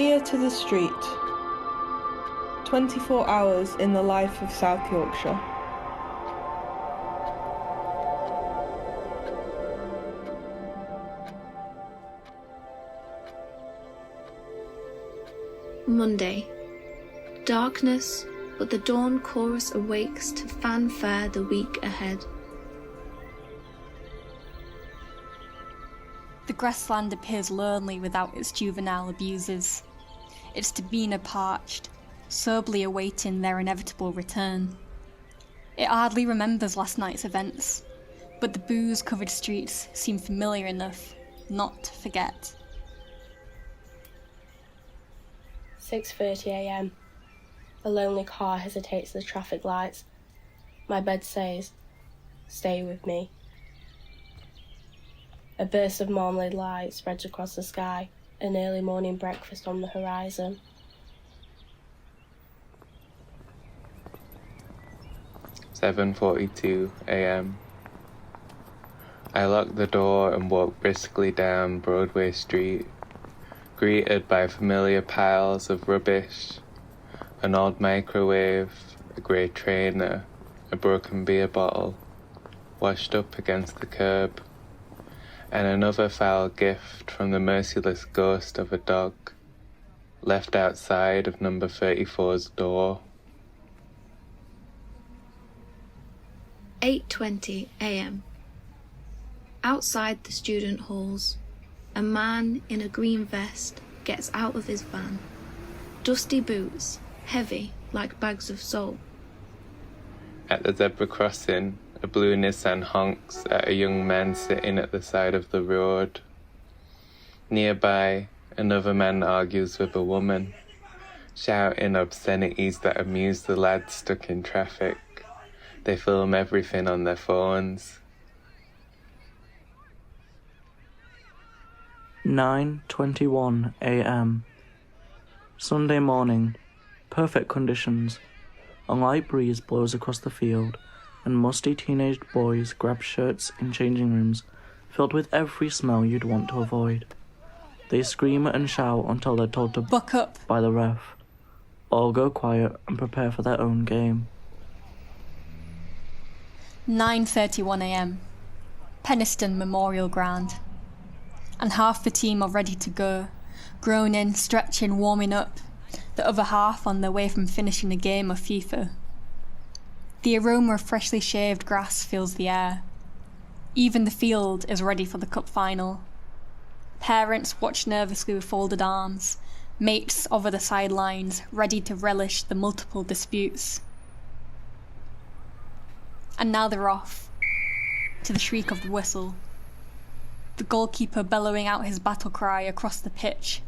Ear to the Street. 24 hours in the life of South Yorkshire. Monday. Darkness, but the dawn chorus awakes to fanfare the week ahead. The grassland appears lonely without its juvenile abusers. Its demeanour parched, soberly awaiting their inevitable return. It hardly remembers last night's events, but the booze-covered streets seem familiar enough not to forget. 6:30 a.m. A lonely car hesitates at the traffic lights. My bed says, "Stay with me." A burst of marmalade light spreads across the sky, an early morning breakfast on the horizon. "7:42 a.m. I locked the door and walked briskly down Broadway Street, greeted by familiar piles of rubbish, an old microwave, a grey trainer, a broken beer bottle, washed up against the curb, and another foul gift from the merciless ghost of a dog, left outside of number 34's door. 8:20 a.m. Outside the student halls, a man in a green vest gets out of his van. Dusty boots, heavy like bags of salt. At the zebra crossing, a blue Nissan honks at a young man sitting at the side of the road. Nearby, another man argues with a woman, shouting obscenities that amuse the lads stuck in traffic. They film everything on their phones. 9:21 a.m. Sunday morning. Perfect conditions. A light breeze blows across the field, and musty teenaged boys grab shirts in changing rooms filled with every smell you'd want to avoid. They scream and shout until they're told to Buck up by the ref. All go quiet and prepare for their own game. 9:31 a.m. Penistone Memorial Ground. And half the team are ready to go, groaning, stretching, warming up, the other half on their way from finishing a game of FIFA. The aroma of freshly shaved grass fills the air. Even the field is ready for the cup final. Parents watch nervously with folded arms, mates over the sidelines ready to relish the multiple disputes. And now they're off, to the shriek of the whistle. The goalkeeper bellowing out his battle cry across the pitch.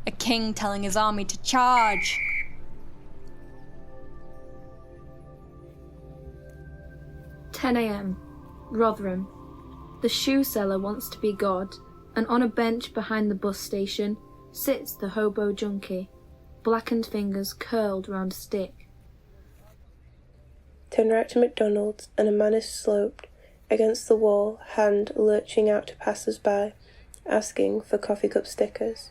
A king telling his army to charge. "10 a.m. Rotherham. The shoe seller wants to be God, and on a bench behind the bus station sits the hobo junkie, blackened fingers curled round a stick. Turn right to McDonald's and a man is sloped against the wall, hand lurching out to passers-by, asking for coffee cup stickers.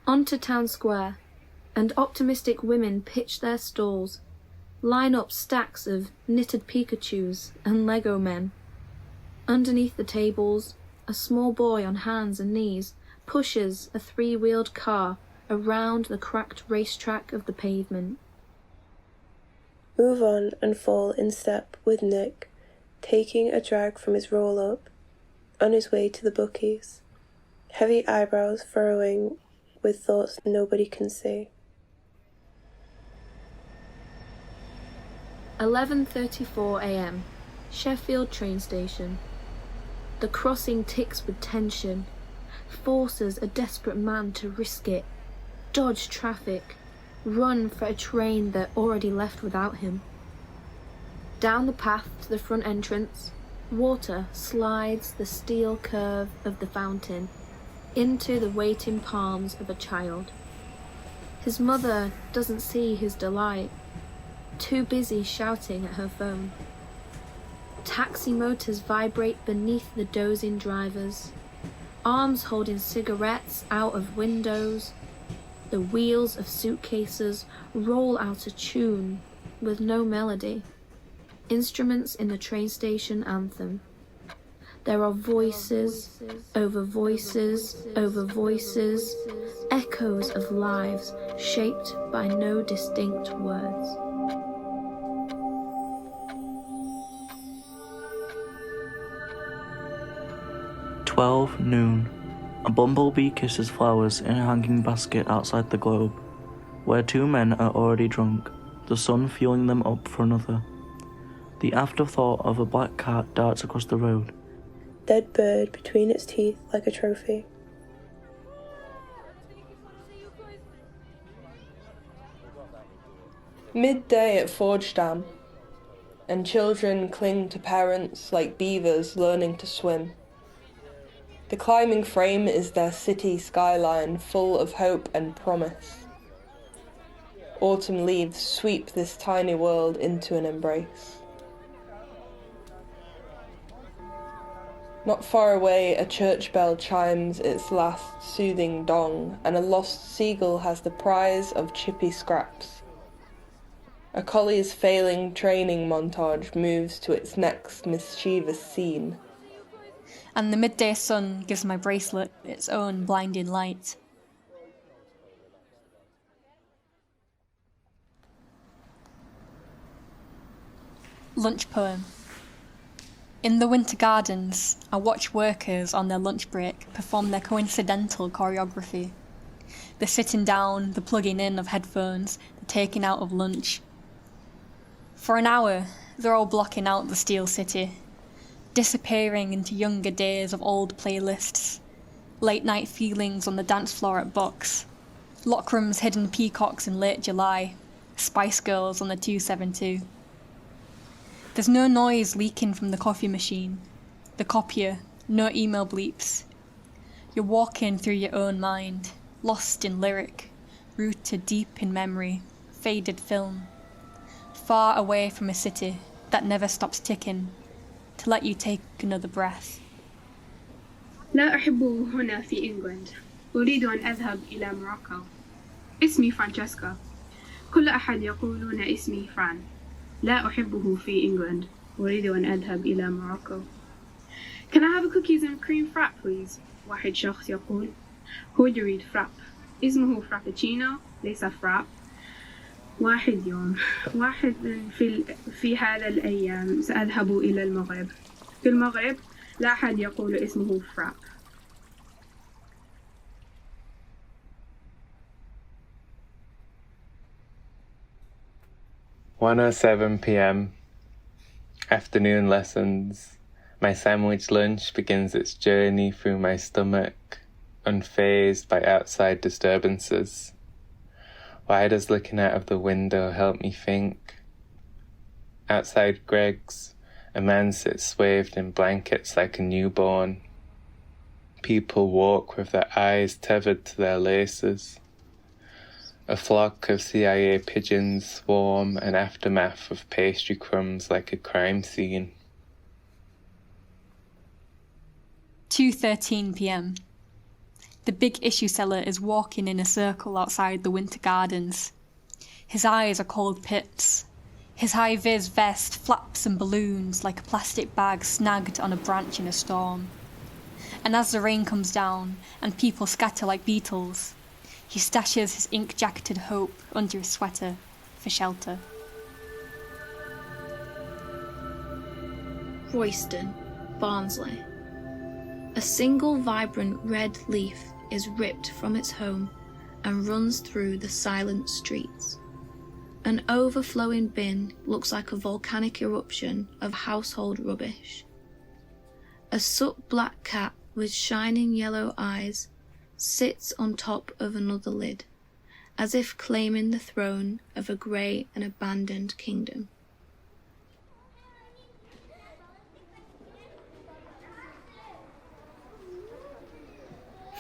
On to Town Square, and optimistic women pitch their stalls, line up stacks of knitted Pikachus and Lego men. Underneath the tables, a small boy on hands and knees pushes a three-wheeled car around the cracked racetrack of the pavement. Move on and fall in step with Nick, taking a drag from his roll-up, on his way to the bookies, heavy eyebrows furrowing with thoughts nobody can see. 11:34 a.m. Sheffield train station. The crossing ticks with tension, forces a desperate man to risk it, dodge traffic, run for a train that already left without him. Down the path to the front entrance, water slides the steel curve of the fountain into the waiting palms of a child. His mother doesn't see his delight, too busy shouting at her phone. Taxi motors vibrate beneath the dozing drivers. arms holding cigarettes out of windows. The wheels of suitcases roll out a tune with no melody. Instruments in the train station anthem. There are voices over voices over voices, echoes of lives shaped by no distinct words. "12 noon. A bumblebee kisses flowers in a hanging basket outside the Globe, where 2 men are already drunk, the sun fueling them up for another. The afterthought of a black cat darts across the road. Dead bird between its teeth like a trophy. Midday at Forge Dam, and children cling to parents like beavers learning to swim. The climbing frame is their city skyline full of hope and promise. Autumn leaves sweep this tiny world into an embrace. Not far away, a church bell chimes its last soothing dong, and a lost seagull has the prize of chippy scraps. A collie's failing training montage moves to its next mischievous scene. And the midday sun gives my bracelet its own blinding light. Lunch poem. In the winter gardens, I watch workers on their lunch break perform their coincidental choreography. The sitting down, the plugging in of headphones, the taking out of lunch. For an hour, they're all blocking out the steel city, disappearing into younger days of old playlists, late night feelings on the dance floor at Box, Lockroom's hidden peacocks in late July, Spice Girls on the 272. There's no noise leaking from the coffee machine, the copier, no email bleeps. You're walking through your own mind, lost in lyric, rooted deep in memory, faded film, far away from a city that never stops ticking, to let you take another breath. لا أحبه هنا في إنجلند. أريد أن أذهب إلى موروكو. اسمي فرانشيسكا. كل أحد يقولون اسمي فران. لا أحبه في إنجلند. أريد أن أذهب إلى موروكو. Can I have a cookies and cream frap please؟ واحد شخص يقول. هو يريد فراب. اسمه فرابتشينو ليس فراب. واحد يوم في هذا الأيام سأذهب إلى المغرب. في المغرب لا أحد يقول اسمه فراب. 1:07 p.m. Afternoon lessons. My sandwich lunch begins its journey through my stomach, unfazed by outside disturbances. Why does looking out of the window help me think? Outside Greg's, a man sits swathed in blankets like a newborn. People walk with their eyes tethered to their laces. A flock of CIA pigeons swarm an aftermath of pastry crumbs like a crime scene. 2:13 p.m. The big issue seller is walking in a circle outside the winter gardens. His eyes are cold pits. His high-vis vest flaps and balloons like a plastic bag snagged on a branch in a storm. And as the rain comes down and people scatter like beetles, he stashes his ink-jacketed hope under his sweater for shelter. Royston, Barnsley. A single vibrant red leaf is ripped from its home and runs through the silent streets. An overflowing bin looks like a volcanic eruption of household rubbish. A soot-black cat with shining yellow eyes sits on top of another lid, as if claiming the throne of a grey and abandoned kingdom.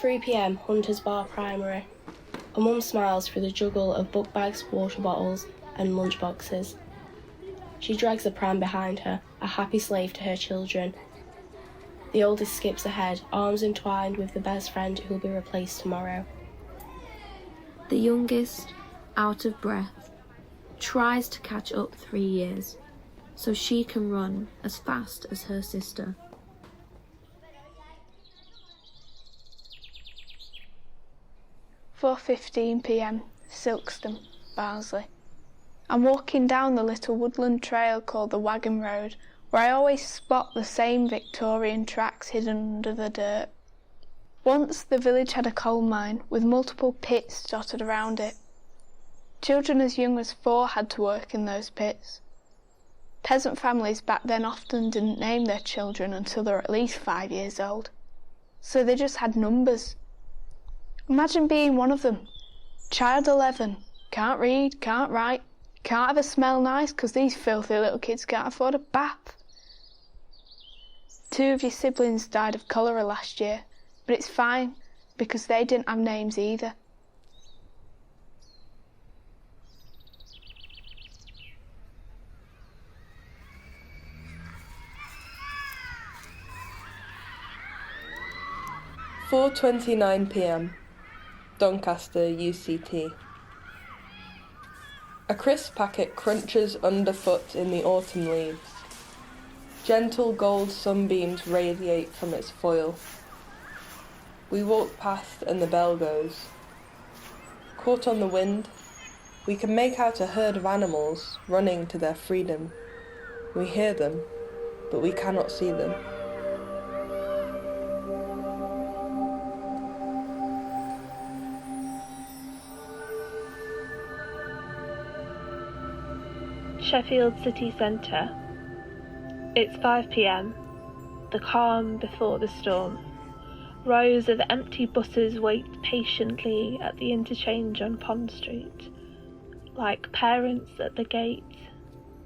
"3 p.m. Hunter's Bar Primary. A mum smiles through the juggle of book bags, water bottles and lunch boxes. She drags the pram behind her, a happy slave to her children. The oldest skips ahead, arms entwined with the best friend who'll be replaced tomorrow. The youngest, out of breath, tries to catch up 3 years so she can run as fast as her sister. "4:15 p.m. Silkstone, Barnsley. I'm walking down the little woodland trail called the Wagon Road, where I always spot the same Victorian tracks hidden under the dirt. Once the village had a coal mine with multiple pits dotted around it. Children as young as 4 had to work in those pits. Peasant families back then often didn't name their children until they were at least 5 years old, so they just had numbers. Imagine being one of them. Child 11, can't read, can't write, can't ever smell nice because these filthy little kids can't afford a bath. 2 of your siblings died of cholera last year, but it's fine because they didn't have names either. "4:29 p.m. Doncaster, UCT. A crisp packet crunches underfoot in the autumn leaves. Gentle gold sunbeams radiate from its foil. We walk past and the bell goes. Caught on the wind, we can make out a herd of animals running to their freedom. We hear them, but we cannot see them. Sheffield city centre. It's 5 p.m. The calm before the storm. Rows of empty buses wait patiently at the interchange on Pond Street, like parents at the gate,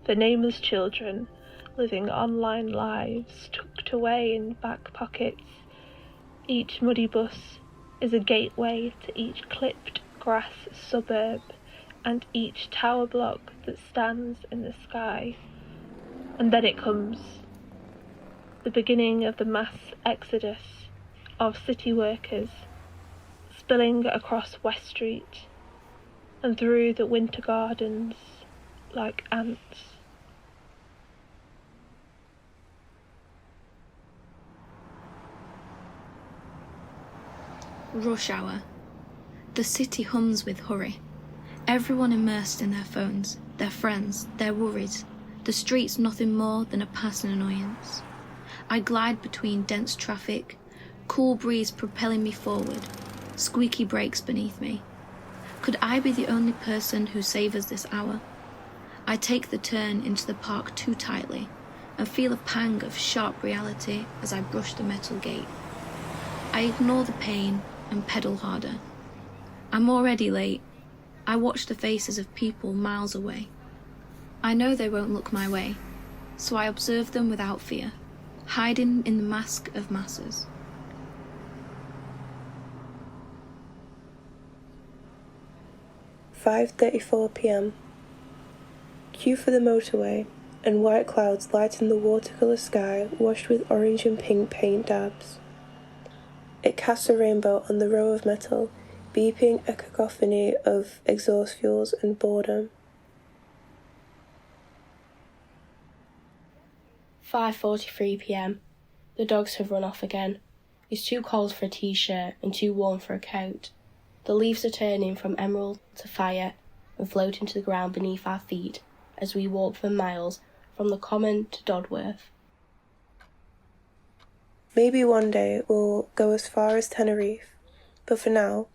the nameless children living online lives tucked away in back pockets. Each muddy bus is a gateway to each clipped grass suburb and each tower block that stands in the sky. And then it comes, the beginning of the mass exodus of city workers, spilling across West Street and through the winter gardens like ants. Rush hour. The city hums with hurry. Everyone immersed in their phones, their friends, their worries. The street's nothing more than a passing annoyance. I glide between dense traffic, cool breeze propelling me forward, squeaky brakes beneath me. Could I be the only person who savours this hour? I take the turn into the park too tightly and feel a pang of sharp reality as I brush the metal gate. I ignore the pain and pedal harder. I'm already late. I watch the faces of people miles away. I know they won't look my way, so I observe them without fear, hiding in the mask of masses. "5:34 p.m. Queue for the motorway, and white clouds lighten the watercolour sky washed with orange and pink paint dabs. It casts a rainbow on the row of metal, beeping a cacophony of exhaust fuels and boredom. 5:43 p.m. The dogs have run off again. It's too cold for a t-shirt and too warm for a coat. The leaves are turning from emerald to fire and floating to the ground beneath our feet as we walk for miles from the Common to Dodworth. Maybe one day we'll go as far as Tenerife, but for now,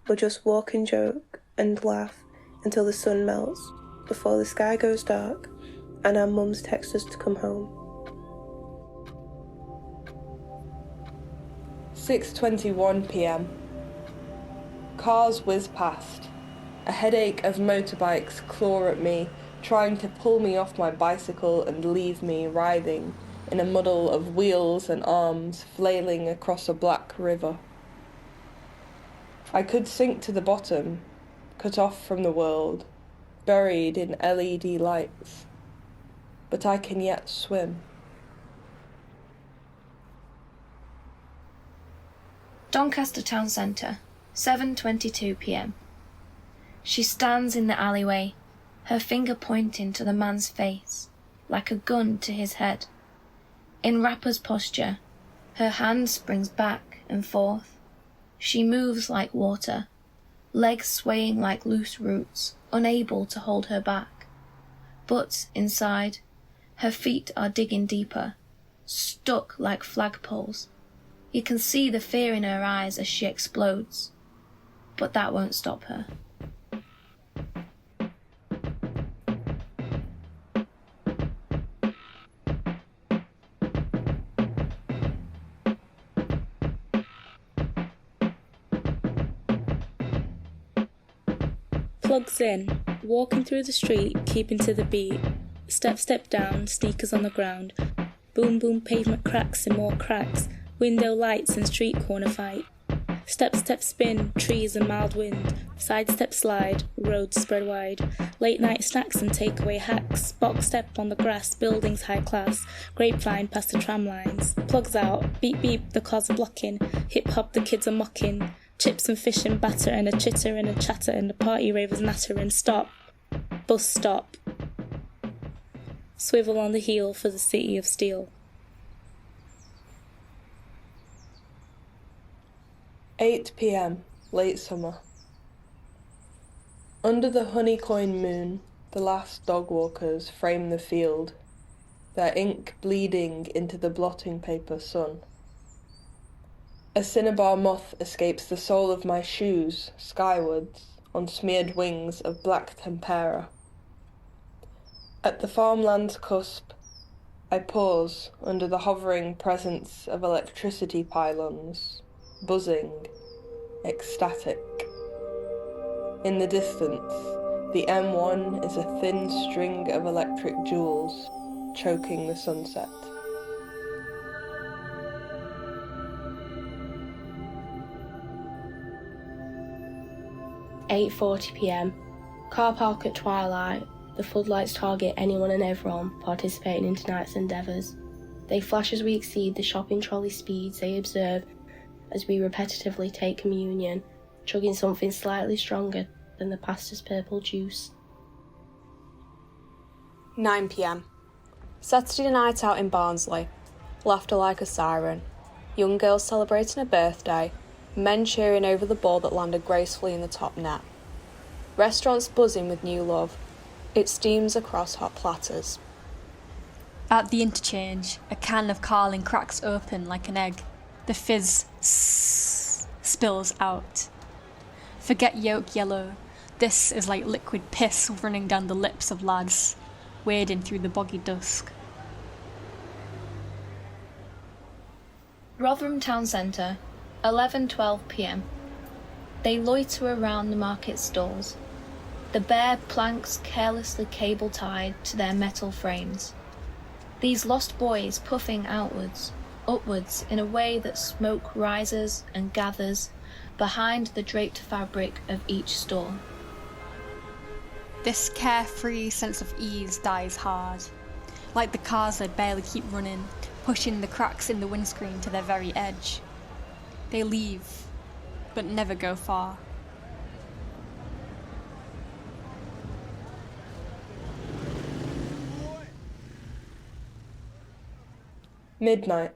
we'll just walk and joke and laugh until the sun melts, before the sky goes dark and our mums text us to come home." 6:21 p.m. Cars whiz past. A headache of motorbikes claw at me, trying to pull me off my bicycle and leave me writhing in a muddle of wheels and arms flailing across a black river. I could sink to the bottom, cut off from the world, buried in LED lights, but I can yet swim. Doncaster Town Centre, 7:22 p.m. She stands in the alleyway, her finger pointing to the man's face, like a gun to his head. In rapper's posture, her hand springs back and forth. She moves like water, legs swaying like loose roots, unable to hold her back. But inside, her feet are digging deeper, stuck like flagpoles. You can see the fear in her eyes as she explodes, but that won't stop her. Plugs in, walking through the street, keeping to the beat. Step down, sneakers on the ground. Boom boom pavement cracks and more cracks. Window lights and street corner fight. Step spin, trees and mild wind. Sidestep slide, roads spread wide. Late night snacks and takeaway hacks. Box step on the grass, buildings high class. Grapevine past the tram lines. Plugs out, beep beep, the cars are blocking. Hip hop, the kids are mocking. Chips and fish and batter and a chitter and a chatter and the party ravers natter and stop. Bus stop. Swivel on the heel for the city of steel. 8 p.m, late summer. Under the honeycombed moon, the last dog walkers frame the field, their ink bleeding into the blotting paper sun. A cinnabar moth escapes the sole of my shoes skywards on smeared wings of black tempera. At the farmland's cusp, I pause under the hovering presence of electricity pylons, buzzing, ecstatic. In the distance, the M1 is a thin string of electric jewels choking the sunset. "8:40 p.m. Car park at twilight. The floodlights target anyone and everyone participating in tonight's endeavours. They flash as we exceed the shopping trolley speeds they observe as we repetitively take communion, chugging something slightly stronger than the pastor's purple juice." 9 p.m. Saturday night out in Barnsley. Laughter like a siren. Young girls celebrating a birthday. Men cheering over the ball that landed gracefully in the top net. Restaurants buzzing with new love. It steams across hot platters. At the interchange, a can of Carling cracks open like an egg. The fizz spills out. Forget yolk yellow. This is like liquid piss running down the lips of lads, wading through the boggy dusk. Rotherham Town Centre, 11:12 p.m. They loiter around the market stalls, the bare planks carelessly cable-tied to their metal frames. These lost boys puffing outwards, upwards in a way that smoke rises and gathers behind the draped fabric of each stall. This carefree sense of ease dies hard, like the cars that barely keep running, pushing the cracks in the windscreen to their very edge. They leave, but never go far. Midnight.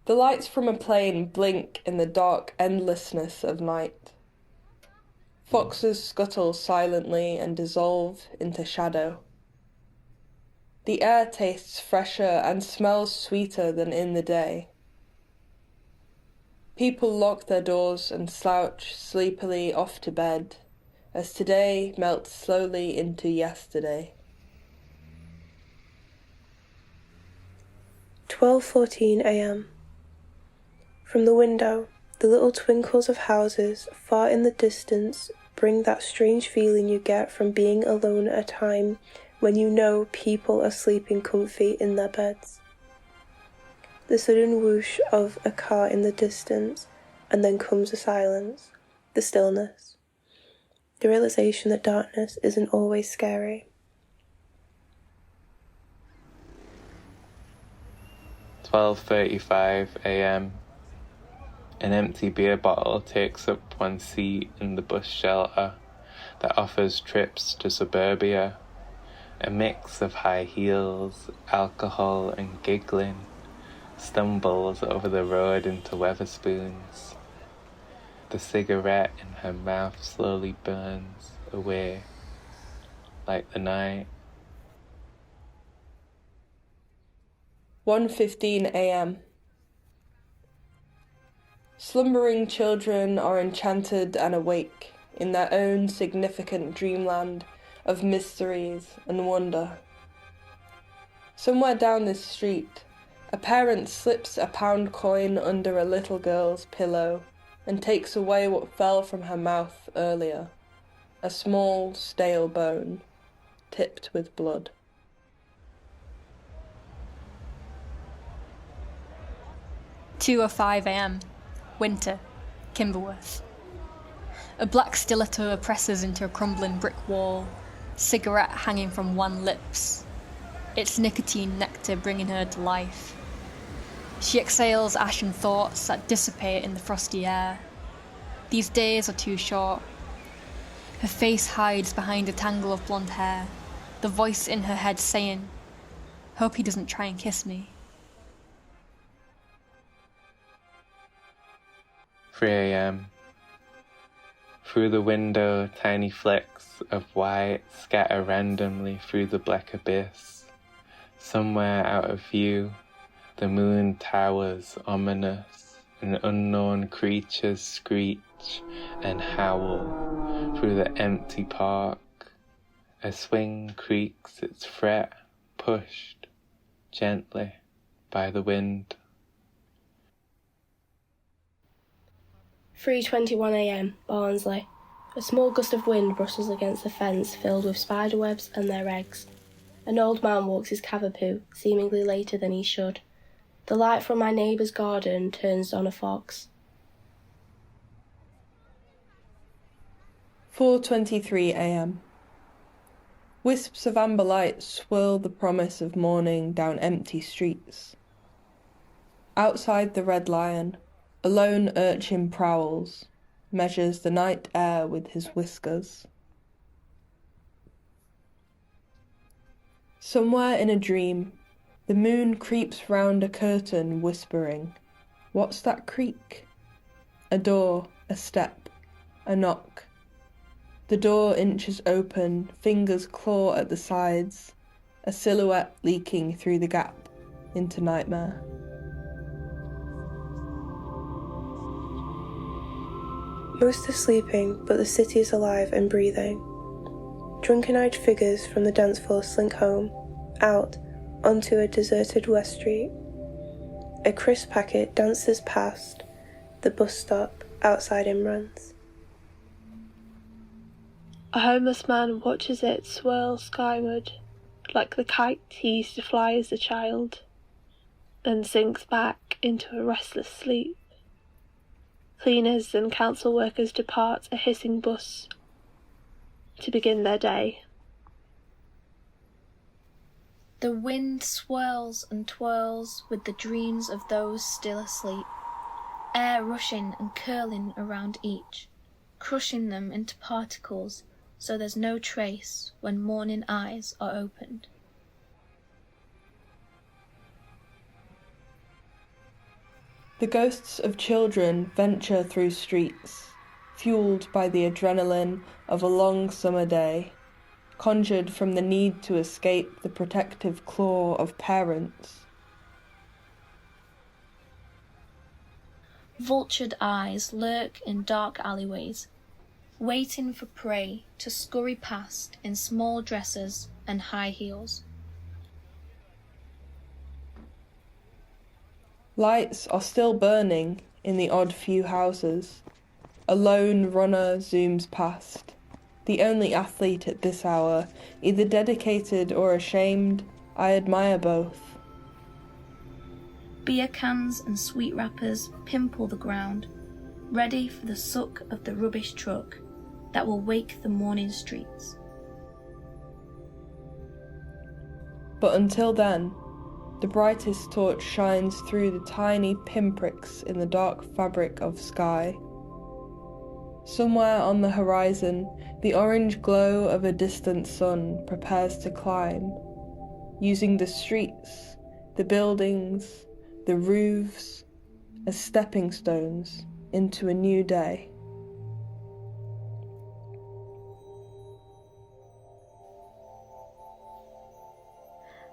The lights from a plane blink in the dark endlessness of night. Foxes scuttle silently and dissolve into shadow. The air tastes fresher and smells sweeter than in the day. People lock their doors and slouch sleepily off to bed, as today melts slowly into yesterday. 12:14 a.m. From the window, the little twinkles of houses far in the distance bring that strange feeling you get from being alone at a time when you know people are sleeping comfy in their beds. The sudden whoosh of a car in the distance, and then comes the silence, the stillness, the realization that darkness isn't always scary. 12:35 a.m. An empty beer bottle takes up one seat in the bus shelter that offers trips to suburbia. A mix of high heels, alcohol and giggling stumbles over the road into Wetherspoons. The cigarette in her mouth slowly burns away like the night. 1:15 a.m. Slumbering children are enchanted and awake in their own significant dreamland of mysteries and wonder. Somewhere down this street, a parent slips a pound coin under a little girl's pillow and takes away what fell from her mouth earlier, a small, stale bone, tipped with blood. Two or 5 a.m. Winter, Kimberworth. A black stiletto presses into a crumbling brick wall, cigarette hanging from one lips, its nicotine nectar bringing her to life. She exhales ashen thoughts that dissipate in the frosty air. These days are too short. Her face hides behind a tangle of blonde hair, the voice in her head saying, "Hope he doesn't try and kiss me." 3 a.m. Through the window, tiny flecks of white scatter randomly through the black abyss. Somewhere out of view, the moon towers ominous, and unknown creatures screech and howl through the empty park. A swing creaks its fret, pushed gently by the wind. 3:21 a.m. Barnsley. A small gust of wind bristles against the fence filled with spiderwebs and their eggs. An old man walks his cavapoo, seemingly later than he should. The light from my neighbour's garden turns on a fox. 4:23 a.m. Wisps of amber light swirl the promise of morning down empty streets. Outside the Red Lion, a lone urchin prowls, measures the night air with his whiskers. Somewhere in a dream, the moon creeps round a curtain whispering, "What's that creak?" A door, a step, a knock. The door inches open, fingers claw at the sides, a silhouette leaking through the gap into nightmare. Most are sleeping, but the city is alive and breathing. Drunken-eyed figures from the dance floor slink home, out onto a deserted West Street. A crisp packet dances past the bus stop outside Imran's. A homeless man watches it swirl skyward, like the kite he used to fly as a child, then sinks back into a restless sleep. Cleaners and council workers depart a hissing bus to begin their day. The wind swirls and twirls with the dreams of those still asleep, air rushing and curling around each, crushing them into particles so there's no trace when morning eyes are opened. The ghosts of children venture through streets, fueled by the adrenaline of a long summer day, conjured from the need to escape the protective claw of parents. Vultured eyes lurk in dark alleyways, waiting for prey to scurry past in small dresses and high heels. Lights are still burning in the odd few houses. A lone runner zooms past, the only athlete at this hour, either dedicated or ashamed. I admire both. Beer cans and sweet wrappers pimple the ground, ready for the suck of the rubbish truck that will wake the morning streets. But until then, The brightest torch shines through the tiny pinpricks in the dark fabric of sky. Somewhere on the horizon, the orange glow of a distant sun prepares to climb, using the streets, the buildings, the roofs as stepping stones into a new day.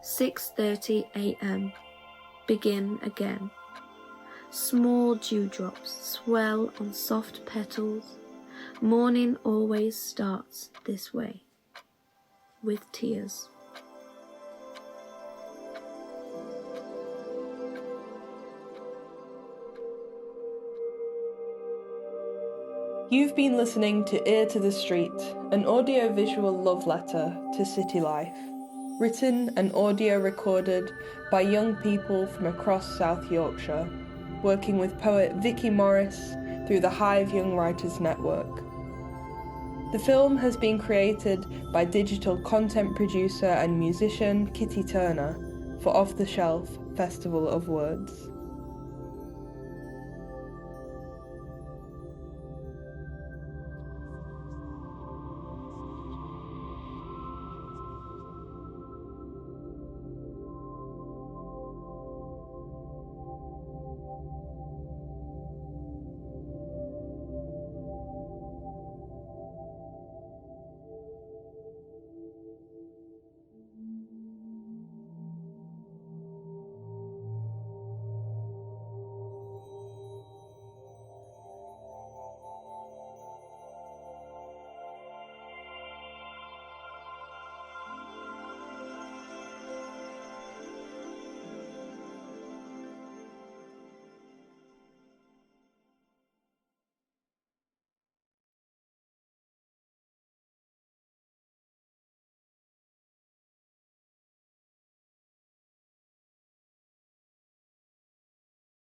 "6:30 a.m. Begin again. Small dewdrops swell on soft petals. Morning always starts this way, with tears." You've been listening to Ear to the Street, an audio-visual love letter to city life, written and audio recorded by young people from across South Yorkshire, working with poet Vicky Morris through the Hive Young Writers Network. The film has been created by digital content producer and musician Kitty Turner for Off the Shelf Festival of Words.